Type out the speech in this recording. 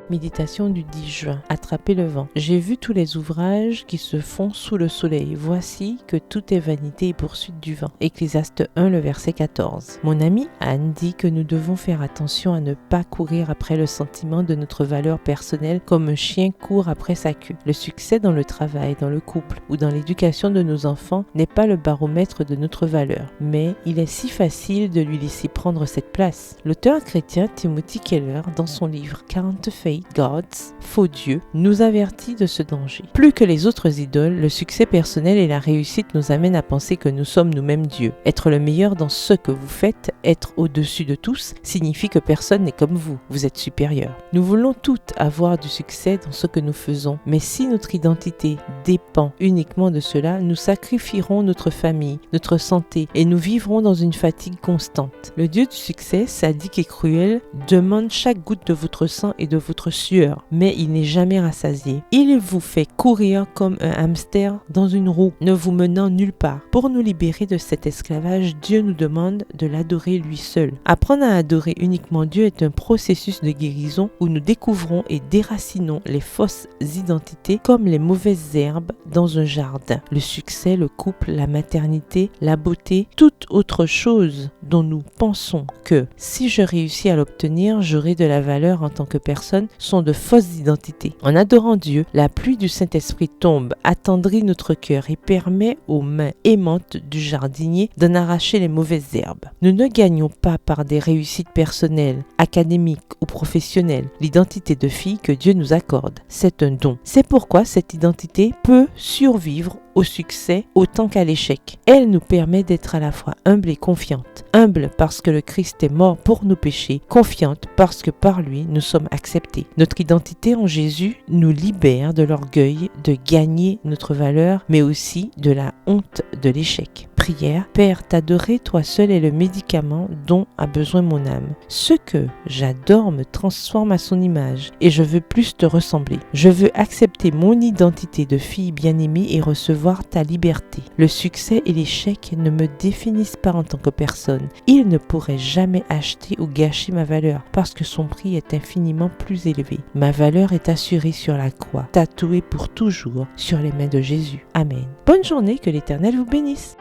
Méditation du 10 juin. Attraper le vent. J'ai vu tous les ouvrages qui se font sous le soleil. Voici que tout est vanité et poursuite du vent. Ecclésiaste 1, le verset 14. Mon amie Anne dit que nous devons faire attention à ne pas courir après le sentiment de notre valeur personnelle comme un chien court après sa queue. Le succès dans le travail, dans le couple ou dans l'éducation de nos enfants n'est pas le baromètre de notre valeur, mais il est si facile de lui laisser prendre cette place. L'auteur chrétien Timothy Keller, dans son livre Counterfeit Gods, Faux Dieu, nous avertit de ce danger. Plus que les autres idoles, le succès personnel et la réussite nous amènent à penser que nous sommes nous-mêmes Dieu. Être le meilleur dans ce que vous faites, être au-dessus de tous, signifie que personne n'est comme vous. Vous êtes supérieur. Nous voulons toutes avoir du succès dans ce que nous faisons, mais si notre identité dépend uniquement de cela, nous sacrifierons notre famille, notre santé et nous vivrons dans une fatigue constante. Le Dieu du succès, sadique et cruel, demande chaque goutte de votre sang et de votre sueur, mais il n'est jamais rassasié. Il vous fait courir comme un hamster dans une roue, ne vous menant nulle part. Pour nous libérer de cet esclavage, Dieu nous demande de l'adorer lui seul. Apprendre à adorer uniquement Dieu est un processus de guérison où nous découvrons et déracinons les fausses identités comme les mauvaises herbes dans un jardin. Le succès, le couple, la maternité, la beauté, toute autre chose dont nous pensons que si je réussis à l'obtenir, j'aurai de la valeur en tant que personne sont de fausses identités. En adorant Dieu, la pluie du Saint-Esprit tombe, attendrit notre cœur et permet aux mains aimantes du jardinier d'en arracher les mauvaises herbes. Nous ne gagnons pas par des réussites personnelles, académiques ou professionnelles l'identité de fille que Dieu nous accorde. C'est un don. C'est pourquoi cette identité peut survivre au succès autant qu'à l'échec. Elle nous permet d'être à la fois humble et confiante. Humble parce que le Christ est mort pour nos péchés, confiante parce que par lui nous sommes acceptés. Notre identité en Jésus nous libère de l'orgueil de gagner notre valeur, mais aussi de la honte de l'échec. Prière, Père, t'adorer toi seul est le médicament dont a besoin mon âme. Ce que j'adore me transforme à son image et je veux plus te ressembler. Je veux accepter mon identité de fille bien-aimée et recevoir ta liberté. Le succès et l'échec ne me définissent pas en tant que personne. Ils ne pourraient jamais acheter ou gâcher ma valeur parce que son prix est infiniment plus élevé. Ma valeur est assurée sur la croix, tatouée pour toujours sur les mains de Jésus. Amen. Bonne journée, que l'Éternel vous bénisse.